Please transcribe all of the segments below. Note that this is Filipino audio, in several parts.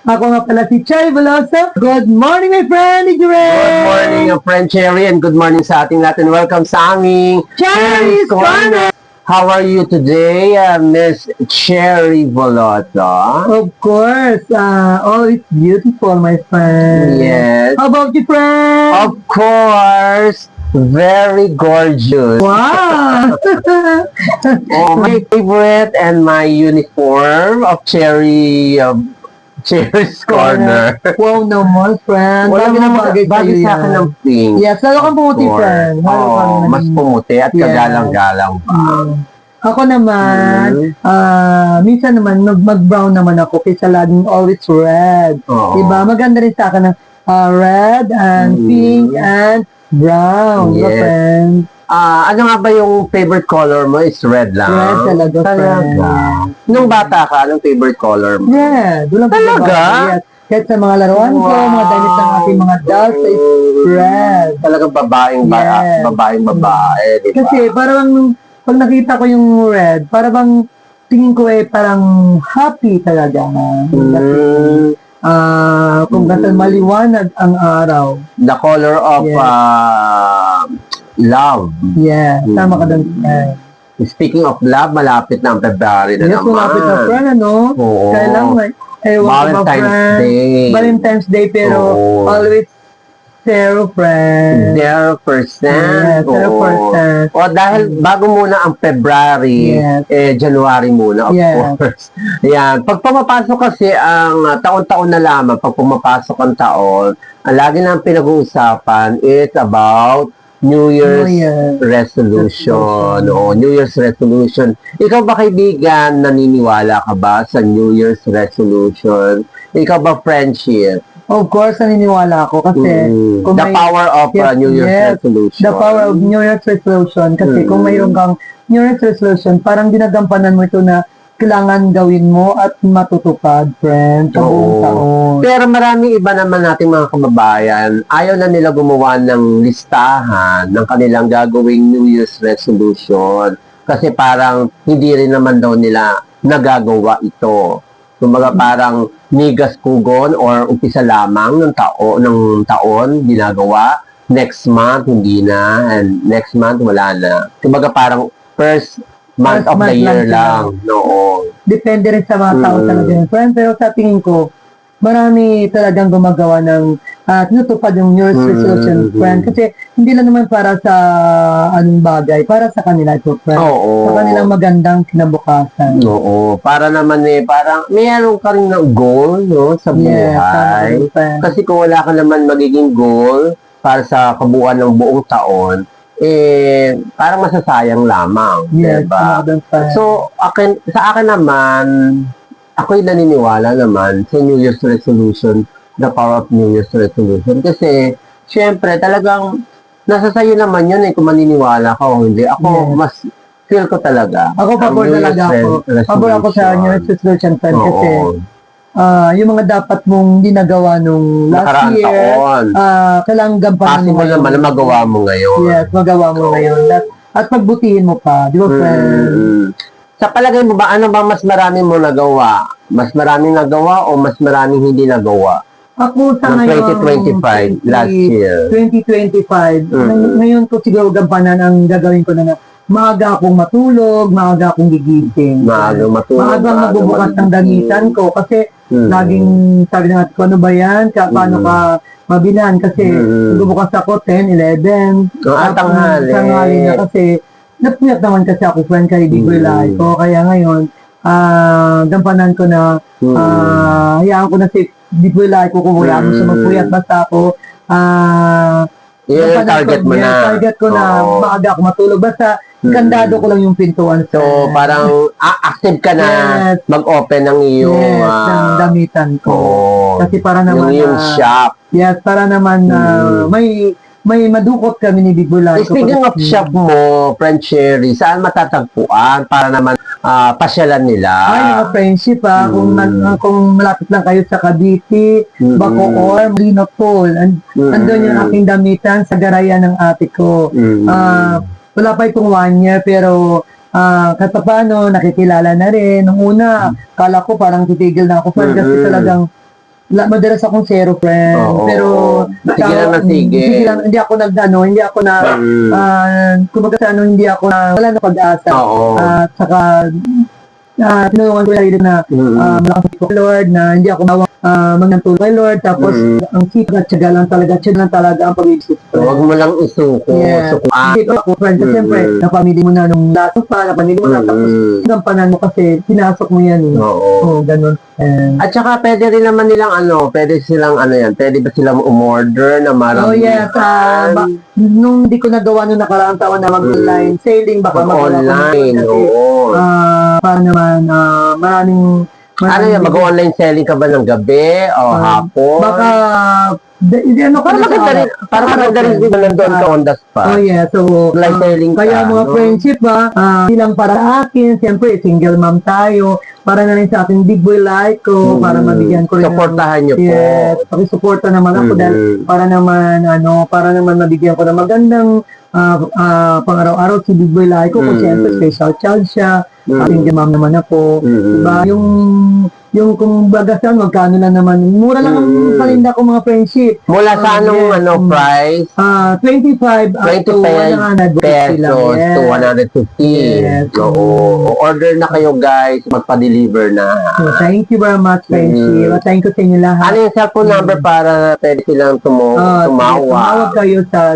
Ako nga pala si Cherry Veloso. Good morning, my friend, Ray! Good morning, friend Cherry, and good morning sa ating natin. Welcome sa aming Cherry's Corner! How are you today, Miss Cherry Veloso? Of course, always beautiful, my friend. Yes. How about you, friend? Of course, very gorgeous. Wow! Oh, my favorite and my uniform of Cherry's Corner. Wow naman, friend. Bagay na bagay bagay sa'yo sa akin yan. ng pink. Yes, lalo kang pumuti, friend. Lalo kang Mas pumuti at Yes. kagalang-galang pa. Ako naman, minsan naman, mag-brown naman ako kaysa laging always red. Oo. Diba? Maganda rin sa akin ng red and pink and brown. Yes. Friend. Ano nga ba yung favorite color mo? Is red lang? Red talaga, friend. Nung bata ka, anong favorite color mo? Red. Walang Talaga? pagbabago. Yes. Kahit sa mga laruan ko, mga damit ng aking mga dolls is red. Talagang babaeng Yes. babae, di ba? Kasi parang pag nakita ko yung red, parang tingin ko parang happy talaga. Mm, Kung kasi maliwanag ang araw. the color of Yes. love. Yeah, tama ka doon. Speaking of love, malapit na ang February na Yes, naman. malapit na, friend, ano? Oo. Kailan Valentine's Day. Valentine's Day, pero Oo. always 0%. 0%. Yes, 0%. O dahil bago muna ang February, Yes. January muna, of Yes. course. Yan. Pag pumapasok kasi ang taon-taon na lamang, pag pumapasok ang taon, ang lagi nang pinag-uusapan is about New Year's New Year. resolution. O New Year's resolution. Ikaw ba, kaibigan, naniniwala ka ba sa New Year's resolution? Ikaw ba, friendship? Of course, naniniwala ako kasi kung The may- power of New Year's resolution. The power of New Year's resolution. Kasi kung mayroon kang New Year's resolution, parang ginagampanan mo ito na kailangan gawin mo at matutupad, friend, sa buong Oo. taon. Pero maraming iba naman nating mga kababayan, ayaw na nila gumawa ng listahan ng kanilang gagawing New Year's resolution. Kasi parang hindi rin naman daw nila nagagawa ito. Kumbaga parang migas kugon or umpisa lamang ng taon ginagawa. Next month, hindi na. And next month, wala na. Kumbaga parang first month of the year lang. No. Depende rin sa mga tao talaga yun, friend. Pero sa tingin ko, marami talagang gumagawa ng tinutupad yung New Year's resolution, friend. Kasi hindi lang naman para sa anong bagay, para sa kanila ito, friend. Oo. Sa kanilang magandang kinabukasan. Oo. Para naman parang mayroon ka rin ng goal, no, sa Yes, tama buhay. rin, friend. Kasi kung wala ka naman magiging goal para sa kabuuan ng buong taon, parang masasayang lamang. Yes, Diba? tama rin, friend. So, sa akin naman, ako'y naniniwala naman sa New Year's resolution, the power of New Year's resolution. Kasi, syempre, talagang nasa sayo naman yun kung maniniwala ka o hindi. Ako, Yes. mas feel ko talaga. Ako, ang pabor New talaga Year's ako. resolution. Pabor ako sa New Year's resolution, friend. Kasi, Oo. yung mga dapat mong hindi nagawa nung last Nakaraang year, taon. kailangan gampanan mo Possible ngayon. naman na magawa mo ngayon. Yes, magawa mo ngayon. At pagbutihin mo pa. Di ba, friend? Sa palagay mo ba, ano ba mas marami mo nagawa? Mas maraming nagawa o mas maraming hindi nagawa? Ako sa Ng ngayon, 2025, last year. 2025, ngayon ko siguro gampanan ang gagawin ko na maaga akong matulog, maaga akong gigising. Maagang matulog. Maaga magbubukas ng damitan ko kasi laging sabi na ko, ano ba yan? Paano ka mabilan? Kasi magbubukas ako 10, 11. Tanghali. Tanghali na kasi napuyat naman kasi ako, friend, kay Bigoy Lai ko. Kaya ngayon, gampanan ko na hayaan ko na si Bigoy Lai ko kung wala mo siya magpuyat. Basta ako Yun yung gampanan target ko, mo na. target ko na Oo. maaga ako matulog. Basta kandado ko lang yung pintuan. So, parang active ka na Yes. mag-open ng iyong ng damitan ko. Kasi para naman yung shop. yes, para naman may madukot kami ni Big Bulay. Speaking of shop mo, friend Cherry, saan matatagpuan para naman pasyalan nila? Ay, mga friendship kung malapit lang kayo sa Cavite, Bacoor, Molino Tool, andun yung aking damitan sa garayan ng ate ko. Wala pa itong 1 year, pero kahit pa paano, nakikilala na rin. Nung una, kala ko parang titigil na ako, friend, kasi talagang madalas akong zero friend. Oo. Pero, Sige lang. sige lang, hindi ako hindi ako na, kumbaga sa hindi ako na, wala na pag-asa. Oo. At saka, tinulungan ko yung sarili na, malakas ko kay Lord, na hindi ako bawang magtulong kay Lord, tapos, ang sipag at tiyaga lang talaga ang pag-ibig. Huwag mo lang isuko. Yeah. Sukuan. Hindi ko ako, friend, kasi siyempre, napamili mo na nung laso pa, napamili mo na, tapos, gampanan mo kasi, pinasok mo yan. Oo. Oo, ganun. At saka pwede rin naman nilang pwede ba silang umorder na maramihan? Oh yes, nung hindi ko nagawa nung nakaraang taon na mag-online selling, baka magawa ko Mag-online, naman kasi, oo. para naman, maraming Mag-online selling ka ba ng gabi o hapon? baka, Para maganda rin din nandun ka on the spot. Oh yeah, so, Online selling ka, kaya mga no? friendship bilang para akin, siyempre, single mom tayo, para na rin sa ating big boy like ko, para mabigyan ko rin. Supportahan niyo po. Yes, pakisuporta naman ako dahil para naman mabigyan ko ng magandang pang-araw-araw si big boy like ko, kung siyempre special child siya, ating mom naman ako. Diba? Yung kung baga saan, magkano lang naman. Mura lang ang palinda ko mga friendship. Mula sa anong price? 25 up to 100 pesos yes. to 150. Yes. Oo. Order na kayo guys, magpa-deliver na. So, thank you very much, friendship. Thank you sa inyo lahat. Ano yung cellphone number para pwede silang tumawa? Tumawag kayo sa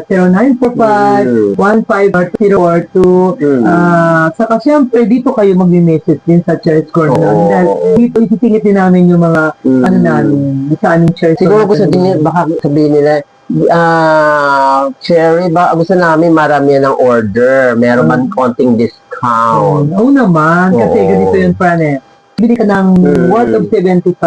0945-154042. Saka syempre, dito kayo mag-message din sa church corner. Dahil dito isisingit din namin yung mga namin sa aming church. Siguro gusto din baka sabihin nila, Cherry, gusto namin marami ng order. Meron man konting discount. Oo naman, kasi ganito yun, friend bili ka ng worth of 75.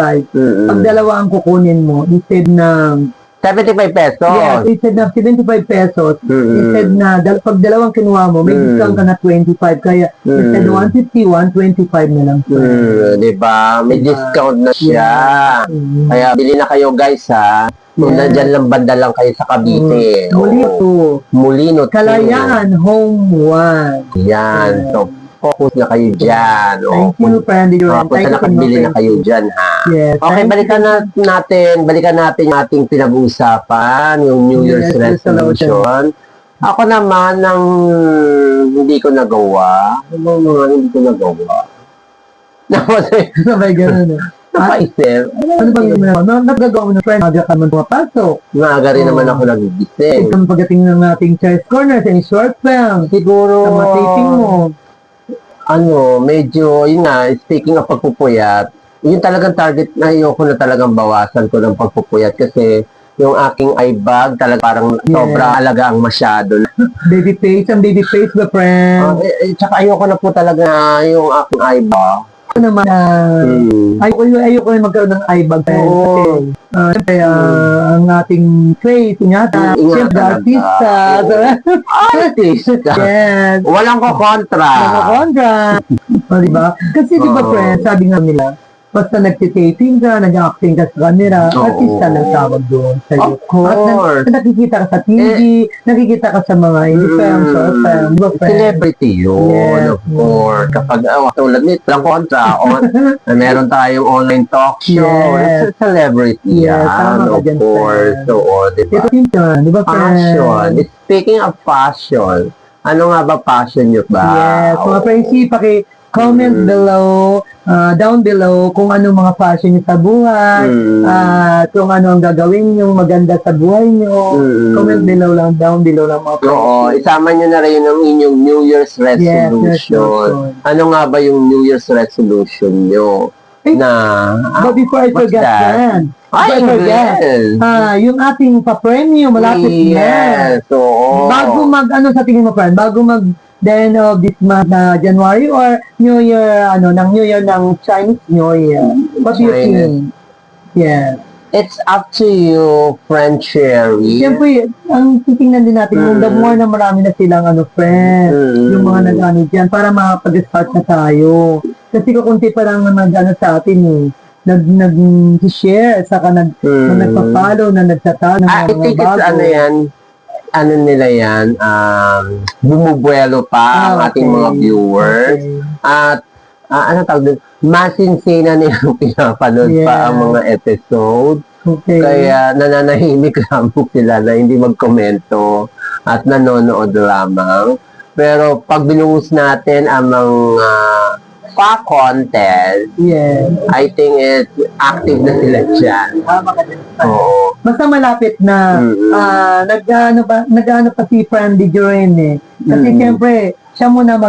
Pag dalawa ang kukunin mo, instead ng 75 pesos. yes, instead ng 75 pesos, instead na, pag dalawang kinuha mo, may discount ka na 25. Kaya, instead 150, 125 na lang. Diba? May discount na siya. Kaya, bili na kayo guys ha. Kung nandyan lang banda lang kayo sa Cavite. Molino 2. Kalayaan, home 1. Yan. So, focus na kayo dyan. Thank you, friend. Punta na kabili na kayo dyan, ha? Yes. Okay, balikan natin yung ating pinag-uusapan, yung New Year's resolution. Ako naman, hindi ko nagawa. Hindi ko nagawa. Sabay ganun. Napaisip. Ano bang yung nagagawa mo na friend? Maga ka man pumapasok. Maaga rin naman ako nagigising. Ikaw pagdating ng ating church corner sa short film. Siguro, Sa mga taping mo. Medyo, yun nga, speaking of pagpupuyat, yun talagang target na ayoko na talagang bawasan ko ng pagpupuyat kasi yung aking eye bag talaga parang sobra alaga ang masyado. Baby face, ang baby face ba, friend? Tsaka ayoko na po talaga yung aking eye bag. Ano naman, ayoko na magkaroon ng eye bag, friend. Kasi, siyempre, ang ating face, ingatan, siyempre, artista. Artista? Yes. Walang ko-kontra. Diba? Kasi diba, friend, sabi nga nila, basta nagtitaping ka, nag-acting ka sa camera, artista lang tawag doon sa'yo. Of course. At nakikita ka sa TV, nakikita ka sa mga indie film, short film, diba, friend? Celebrity yun, Yes. of course. Kapag, tulad nito, lang kontra, meron tayong online talk show, Yes. it's a celebrity Yes, yan, tama ka of dyan, course. friend. So, diba? Ito din ka, diba, friend? Fashion. Speaking of fashion, ano nga ba passion nyo ba? Yes, mga friends, comment below, down below kung ano mga fashion nyo sa buhay, kung ano ang gagawin nyo maganda sa buhay nyo. Comment below lang, down below lang mga friends. Oo, isama nyo na rin ang inyong New Year's resolution. Ano nga ba yung New Year's resolution nyo? But before I forget yan, yung ating pa-premium, malapit na. Yes, oo. Bago sa tingin mo, friend, bago the end of this month na January or New Year, ng New Year ng Chinese New Year. What do you think? Yeah. It's up to you, friend Cherry. Siyempre, ang titingnan din natin, yung the more na marami na silang friend, yung mga nag-ano dyan, para makapag-start na tayo. Kasi kukunti pa lang nag-ano sa atin nag-share, saka nagpa-follow, na nagtatawag ng mga I think bago. Bumubuelo pa ang ating mga viewers. Okay. At ano tawag doon, masinsina nilang pinapanood pa ang mga episode. Okay. Kaya nananahimik lamang sila na hindi magkomento at nanonood lamang. Pero pag binuhos natin ang mga pa-content, Yes. I think it's active na sila dyan. Oo. Basta malapit na nag-ano pa si Friendly Jorin eh. Kasi siyempre, siya muna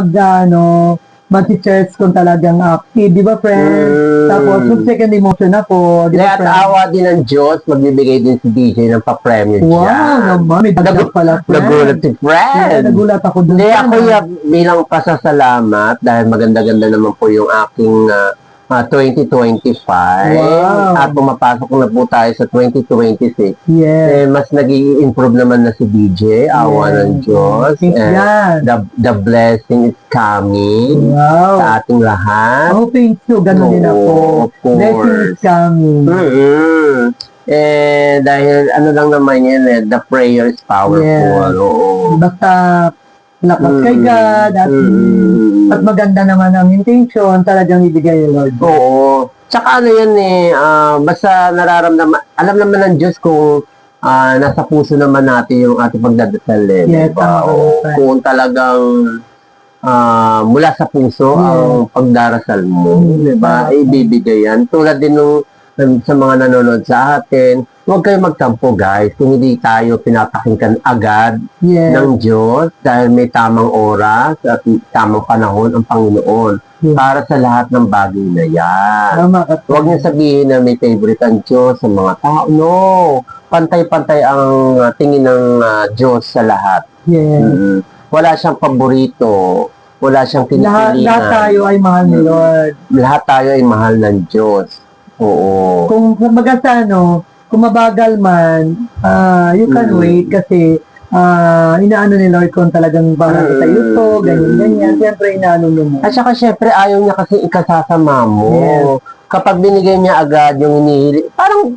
mag-search kung talagang active, di ba friend? Tapos, yung second emotion ako, di ba At friend? awa din ng Diyos, magbibigay din si DJ ng pa-premiere Wow, dyan. naman, may dagdag pala friend. Nagulat si Fred. Yeah, nagulat ako dun. Hindi, ako friend. bilang pasasalamat dahil maganda-ganda naman po yung aking 2025 Wow. at pumapasok na po tayo sa 2026. Yes. Mas nag-i-improve naman na si DJ, awa ng Diyos. Yan. The blessing is coming Wow. sa ating lahat. Hoping so, ganun din ako. Of course. Blessing is coming. Dahil ano lang naman yan the prayer is powerful. Yeah. Oo. Basta lakas kay God at maganda naman ang intention talagang ibigay ni Lord. Oo. Tsaka ano yan basta nararamdaman, alam naman ng Diyos kung nasa puso naman natin yung ating pagdadasal Yes, diba? Oo. Kung talagang mula sa puso ang pagdarasal mo, diba? Ibibigay yan. Tulad din nung sa mga nanonood sa atin, huwag kayo magtampo guys kung hindi tayo pinapakinggan agad ng Diyos dahil may tamang oras at tamang panahon ang Panginoon para sa lahat ng bagay na yan. Tama ka. Huwag niyo sabihin na may favorite ang Diyos sa mga tao. No! Pantay-pantay ang tingin ng Diyos sa lahat. Yes. Wala siyang paborito. Wala siyang pinipilihan. Lahat tayo ay mahal ni Lord. Lahat tayo ay mahal ng Diyos. Oo. Kung kumbaga sa kung mabagal man, you can wait kasi inaano ni Lord kung talagang para sa iyo to, ganyan. Siyempre, inaano mo. At saka syempre, ayaw niya kasi ikasasama mo. Yes. Kapag binigay niya agad yung hinihili, parang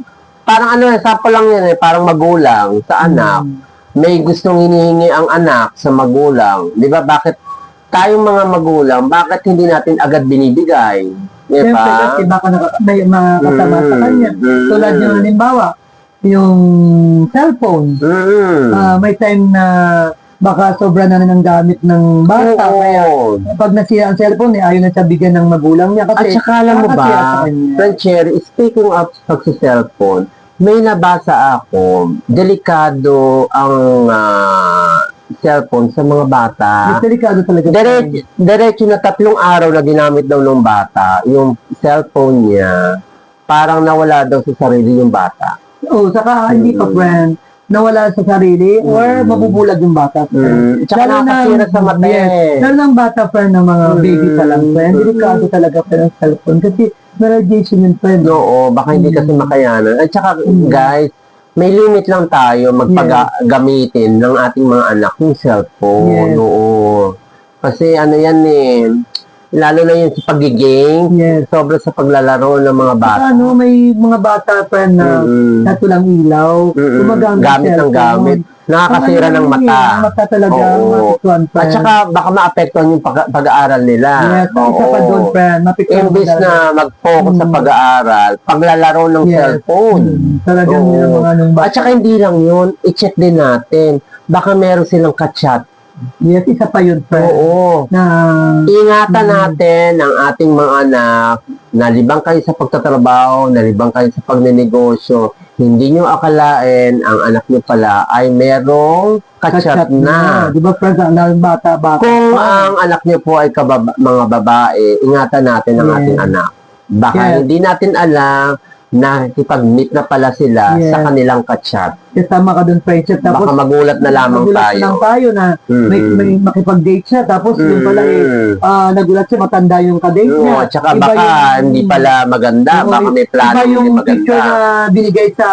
sample lang yan parang magulang sa anak. May gustong hinihingi ang anak sa magulang. Di ba, bakit tayong mga magulang, bakit hindi natin agad binibigay? Siyempre, kasi baka may makasama sa kanya. Tulad yung halimbawa, yung cellphone. May time na baka sobra na ng gamit ng bata. Kaya pag nasira ang cellphone, ayaw na siya bigyan ng magulang niya. Kasi at saka alam mo nakakasira sa ba, kanya. Friend Cherry, speaking of pagsa-cellphone, may nabasa ako, delikado ang cellphone sa mga bata. Mas delikado talaga. Diretso na 3 araw na ginamit daw ng bata, yung cellphone niya, parang nawala daw sa sarili yung bata. Saka hindi pa friend, nawala sa sarili or mabubulag yung bata. Tsaka nakakasira sa mata. Lalo ng bata friend ng mga baby pa lang friend, delikado talaga friend ang cellphone kasi na radiation yung friend. Oo, baka hindi kasi makayanan. At saka guys, may limit lang tayo gamitin ng ating mga anak yung cellphone. Oo. Kasi ano yan lalo na yun sa pag-game, sobra sa paglalaro ng mga bata. May mga bata friend na natulang ilaw, gumagamit gamit ng gamit, nakakasira ng mata. Ang mata talaga, mapiktuan friend. At saka baka maapektuhan yung pag-aaral nila. Yes, isa pa doon friend, mapiktuan. Imbis na mag-focus sa pag-aaral, paglalaro ng cellphone. Talagang yung mga nung bata. At saka hindi lang yun, i-check din natin. Baka meron silang ka-chat. Yes, isa pa yun, friend. Oo. Ingatan natin ang ating mga anak. Nalibang kayo sa pagtatrabaho, nalibang kayo sa pagnenegosyo. Hindi nyo akalain ang anak nyo pala ay merong ka-chat na. Di ba, friend, ang bata. Kung ang anak nyo po ay mga babae, ingatan natin ang ating anak. Baka hindi natin alam na ipag-meet na pala sila sa kanilang ka-chat. Kasama ka dun, friendship. Tapos, baka magulat na lamang magulat tayo. lang tayo na may makipag-date siya. Tapos, yung pala nagulat siya, matanda yung ka-date niya. At saka baka hindi pala maganda. Baka may plano iba yung hindi picture maganda. na binigay sa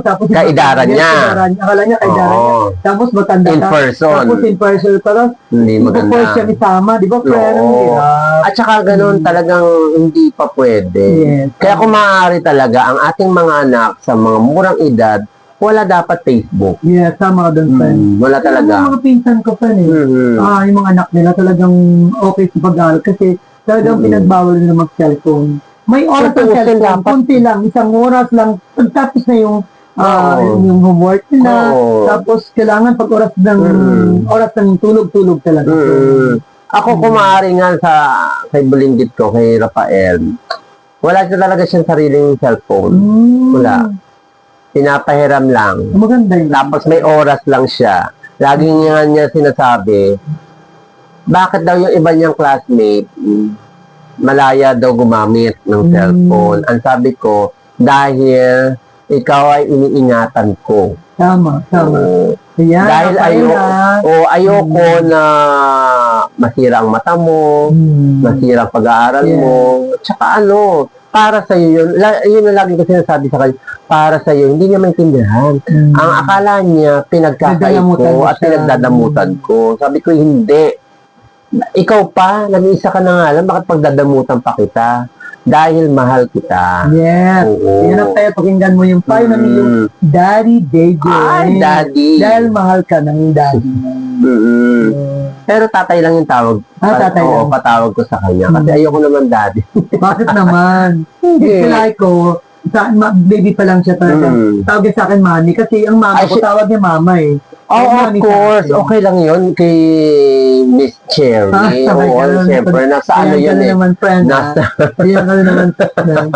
tapos Kaidaran niya. Akala niya kaidaran niya. Tapos matanda In ka. person. Tapos in person pala. Hindi maganda. First siya isama, di ba, friend? Oo. At saka ganun talagang hindi pa pwede. Yes. Kaya kung maaari talaga ang ating mga anak sa mga murang edad, wala dapat Facebook. Yes, tama ka dun, friend. Wala talaga. Yung mga pinsan ko, friend, yung mga anak nila talagang okay sa pag-aaral kasi talagang pinagbawal na mag-cellphone. May oras ng Tutuusin cellphone, dapat. kunti lang, isang oras lang, pagtapos na yung homework nila, Oo. tapos kailangan pag oras ng tulog-tulog talaga. Ako kung maaari nga kay Bulinggit ko, kay Rafael, wala siya talaga siyang sariling cellphone. Wala. Pinapahiram lang. Maganda yun. Tapos may oras lang siya. Lagi nga niya sinasabi, bakit daw yung iba niyang classmate, malaya daw gumamit ng cellphone. Ang sabi ko, dahil ikaw ay iniingatan ko. Tama. Oo. Ayan, Dahil ayoko na masira ang mata mo, masira ang pag-aaral mo. Tsaka para sa iyo yun. Yun ang lagi ko sinasabi sa kanya, para sa iyo, hindi niya maintindihan. Ang akala niya, pinagkakait ko at pinagdadamutan ko. Sabi ko, hindi. Ikaw pa, nag-iisa ka na nga lang, bakit pagdadamutan pa kita? Dahil mahal kita. Yes. Oo. Yun ang tayo, pakinggan mo yung payo namin yung Daddy Dago. Ay, Daddy. Dahil mahal ka ng daddy mo. Pero tatay lang yung tawag. Tatay Oo, lang. patawag ko sa kanya. Kasi ayoko naman daddy. Bakit naman? Kasi ko, baby pa lang siya talaga. Tawag niya sa akin mami. Kasi ang mama ko, tawag niya mama eh. Oh, of Mami course. sa akin. Okay lang yun kay Miss Cherry. Oo, siyempre. Nasa ano yun eh. naman, friend. Nasa, Ayan ka naman, friend.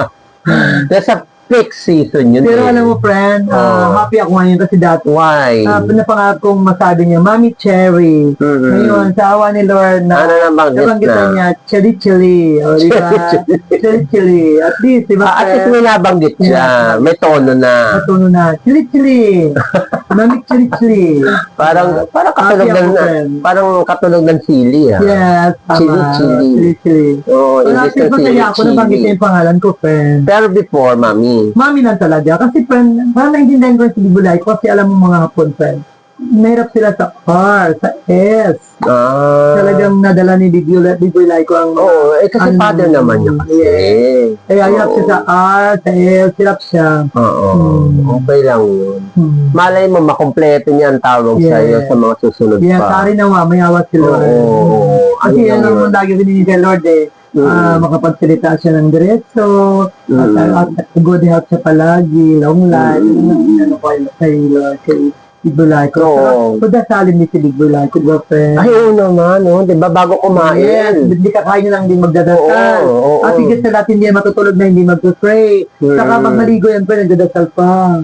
nasa peak season yun. Pero eh. alam mo, friend, happy ako ngayon kasi dati, Why? pinapangarap kong masabi niya, Mami Cherry. Ngayon, sa awa ni Lord na Ano na banggit nabanggitan na? niya, chili-chili. O, di ba? Chili-chili. At least, di ba, At least may nabanggit siya. May tono na. Matuno na, chili-chili. Mami, chili-chili. Parang katulog Happy ako, ng friend. parang katulog ng sili ah. Yes, tama. Chili-chili. Chili-chili. Oo, So, imbis natin na masaya ako na banggit chili. yung pangalan ko, friend. Pero before, mami. Mami lang talaga. Kasi friend, parang naintindihan ko si Bibulay ko kasi alam mo mga hapon, friend. Mahirap sila sa R, sa S. Talagang nadala ni Bibulay ko ang... Oo, kasi father naman niya kasi. Kaya hirap siya sa R, sa S, hirap siya. Oo, okay lang yun. Malay mo, makompleto niya ang tawag sa iyo sa mga susunod Yeah, pa. sorry na may awa si Lord. Oo. Kasi yan Ano ang lagi rin kay Lord eh. Makapagsalita siya ng diretso, at good health siya palagi, long life, ano ko kay Lord, kay Bibulay ko. So, dasalin ni si Bibulay ko, girlfriend. Ay, oo naman, no? Di ba bago kumain? Yes, hindi kakain lang din magdadasal. Oo. At higit sa lahat, hindi yan matutulog na hindi mag-pray. Saka pag maligo yan, friend, nagdadasal pa.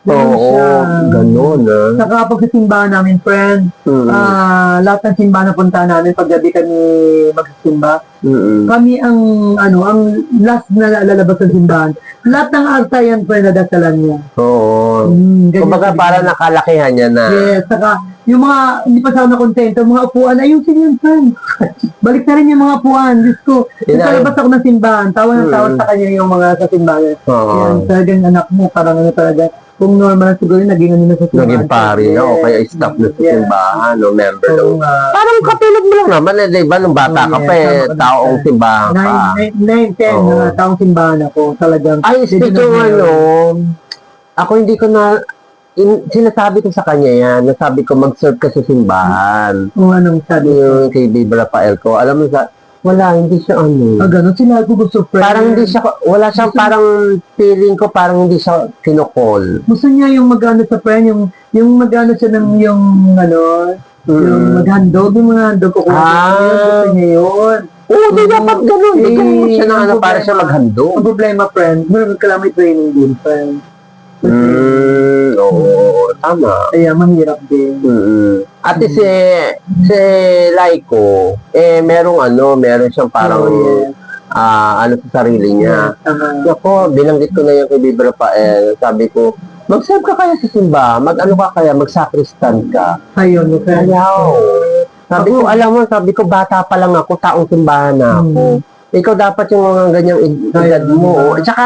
Ganun siya. Ganun, Saka pag sa simbahan namin, friend, lahat ng simbahan na punta namin, pag gabi kami magsisimba, kami ang last na lalabas ng simbahan. Lahat ng altar yan, friend, nadasalan niya. Oo. Kumbaga, Ganyan. para nakalakihan niya na. Yes, saka yung mga, hindi pa sana kontento, mga upuan, ayusin yun, friend. Balik na rin yung mga upuan. Diyos ko, palabas ako ng simbahan, tawa ng tawa sa kanya yung mga sa simbahan. Yan, talagang anak mo, parang talaga, kung normal siguro, naging na sa simbahan. Naging pari na, o kaya staff na sa simbahan, o member Oo ng... nga. Parang katulad mo lang naman, di ba? Nung bata ka pa, tama ka taong din. simbahan ka. 9-10 Oo. na taong simbahan ako, talagang. Ay, speaking ako hindi ko na... sinasabi ko sa kanya yan, nasabi ko mag-serve ka sa simbahan. Kung anong sabi ko. Yung kay Bibi Rafael ko, alam mo wala, hindi siya Ganun, sila ko gusto, friend. parang hindi siya, wala siyang parang feeling ko, parang hindi siya kinokol. Gusto niya yung mag-ano sa friend, yung mag-ano siya ng yung yung mag-handog, yung mga handog ko. Gusto niya yun. Oo, di dapat ganun. Di ganun siya na ang para siya problema- maghandog. Ang problema, friend, meron ka lang may training din, friend. Oo, tama. Kaya mahirap din. Ate si Laiko, meron siyang parang, sa sarili niya. Tama. Ako, binanggit ko na yan kay Bibi Rafael. Sabi ko, mag-serve ka kaya sa simba, mag-sakristan ka. Ayun, friend. Ayaw. Sabi ko, bata pa lang ako, taong simbahan na ako. Ikaw dapat yung mga ganyang edad mo. At saka,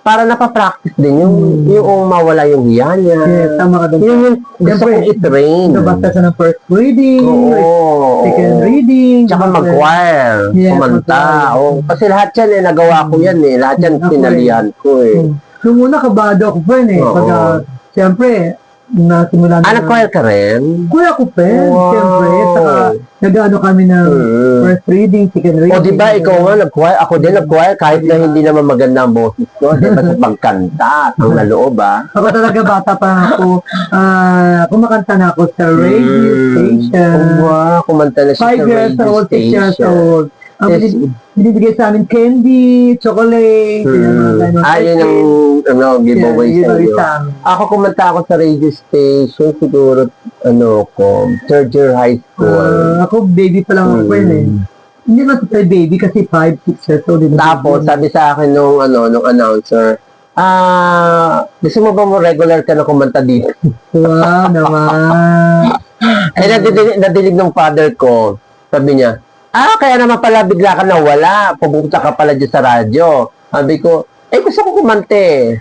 para napapractice din yung mawala yung hiya niya. Yes, tama ka doon. Yung gusto kong i-train. Basta sa ng first reading, Oo. second reading, Tsaka mag-choir, Yes, kumanta. mag-choir. Kasi lahat yan nagawa ko yan Lahat yan Ako pinalihan ko Nung una, kabado ako, friend Oo. Pag, siyempre, nasimula na. Nag-choir ka rin? Kuya ko, friend. Wow. Siyempre, saka nag-ano kami ng first reading, second reading. O di ba ikaw nga nag-choir? Ako din nag-choir kahit na hindi naman maganda ang boses ko. Di ba sa pagkanta at ang naloob Ako talaga bata pa ako. Kumakanta na ako sa radio station. Wow, kumanta na siya 5 sa years radio old, 6 years station. old. Ang Yes. binibigay sa amin candy, chocolate, yung mga ganun. Yun ang giveaway sa giveaway iyo. sa amin. Ako kumanta ako sa radio station, siguro, third year high school. Ako, baby pa lang ako eh. Hindi naman sa baby kasi 5, 6 years old. Tapos, sabi sa akin nung announcer, gusto mo ba mo regular ka na kumanta dito? Wow, naman. Nadilig ng father ko, sabi niya, kaya naman pala bigla ka nawala, pumunta ka pala dyan sa radyo. Sabi ko, gusto ko kumante.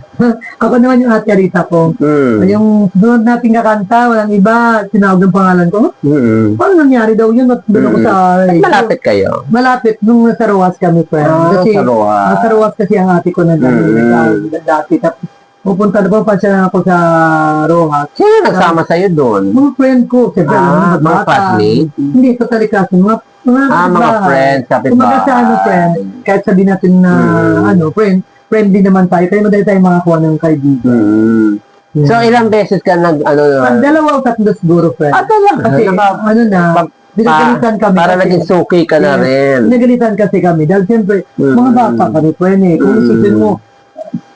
Ako naman yung ate Rita ko. Yung sunod nating kakanta, walang iba, tinawag ng pangalan ko. Paano nangyari daw yun? Doon ako sa Malapit kayo? Malapit, nung nasa Roas kami, friend. Kasi, sa Roas. nasa Roas kasi ang ate ko na dati. Tapos, pupunta na ako sa Roas. Sino nagsama sa'yo doon? Mga friend ko, siyempre, mga bata. classmates? Hindi, totally kasi, mga mga friends, kapitbahay. Kumaga sa friend, kahit sabihin natin na, friendly naman tayo, kaya madali tayo makakuha ng kaibigan. So, ilang beses ka Dalawa o tatlo siguro, friend. talaga? Kasi, dinagalitan kami. Para kasi, naging suki ka na rin. dinagalitan kasi kami. Dahil siyempre, mga bata kami, friend eh. Kung isipin mo,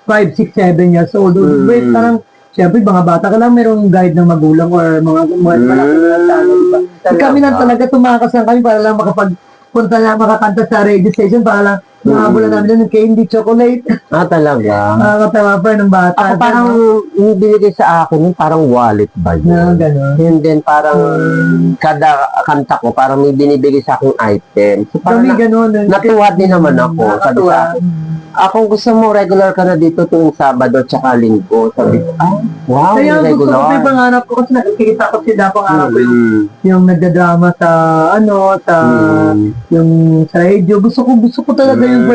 5, 6, 7 years old. Wait, parang, siyempre, mga bata ka lang, mayroong guide ng magulang or mga malaki na diba? Kami lang talaga tumakas lang kami para lang makapagpunta na, makakanta sa radio station para lang nakabulan namin ng candy, chocolate. Talaga? Nakakatawa pa ng bata. Ako parang yung binigay sa akin, yung parang wallet ba yun? Gano'n. And then parang kada kanta ko, parang may binibigay sa aking item. So parang Kami gano'n. natuwa din naman ako. Sabi Nakakatuwa. sa akin, kung gusto mo, regular ka na dito tuwing Sabado tsaka Linggo. Sabi ko, wow, Kaya gusto ko regular. yung pangarap ko kasi nakikita ko sila pangarap ko yung nagdadrama sa yung sa radio. Gusto ko talaga yung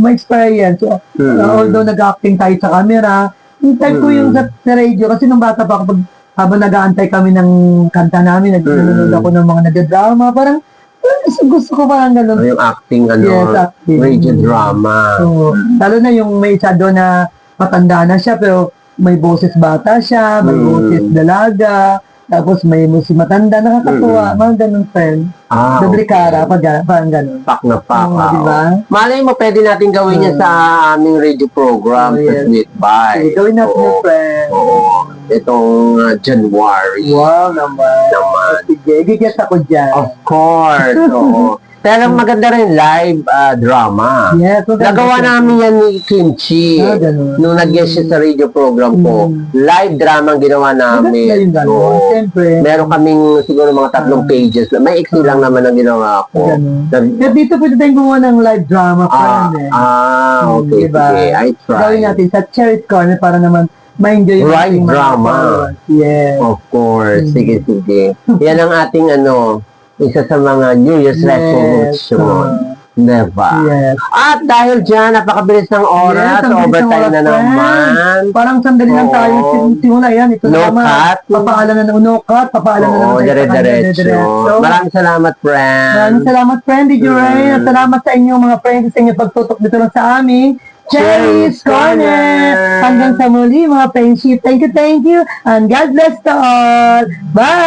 may experience. So, although nag-acting tayo sa camera, yung type ko yung sa radio kasi nung bata pa ako habang nag-aantay kami ng kanta namin, nanonood ako ng mga nagdadrama, parang gusto ko parang gano'n. Yung acting, Yes, acting. radio drama. So, lalo na yung may isa doon na matanda na siya pero may boses bata siya, may boses dalaga, tapos may musi matanda, nakakatuwa, mga ganun friend. Doble cara, parang ganun. Pak na pak. Diba? Malay mo, pwede natin gawin yan sa aming radio program sa Sweet Bye. Sige, gawin natin yung friend. Itong January. Wow naman. Sige, gigas ako dyan. Of course. Oo. Pero maganda rin live drama. Yes, Nagawa namin yan ni Kimchi. Ganun. Nung nag-guest siya sa radio program ko. Live drama ang ginawa namin. So, siyempre. Meron kaming siguro mga 3 pages. May iksi lang naman ang ginawa ko. Kaya dito pwede tayong gumawa ng live drama, friend eh. Okay. Diba? Sige, I try. Gawin natin sa Cherry's Corner para naman ma-enjoy yung Live ating mga drama. followers. Yes. Of course. Sige. Yan ang ating isa sa mga New Year's resolution. Diba? Yes. At dahil dyan, napakabilis ng oras, Yes, ang bilis ng overtime oras, na naman. Parang sandali lang tayo simula yan. Ito No naman. cut. Papaalam na ng no cut. Papaalam na Oo, naman tayo sa kanya, dire-diretso. Maraming salamat, friend. Maraming salamat, friend. Did you Ray? At salamat sa inyong mga friends sa inyong pagtutok dito lang sa amin. Cherry's Corner! Hanggang sa muli, mga friendship. Thank you. And God bless to all. Bye!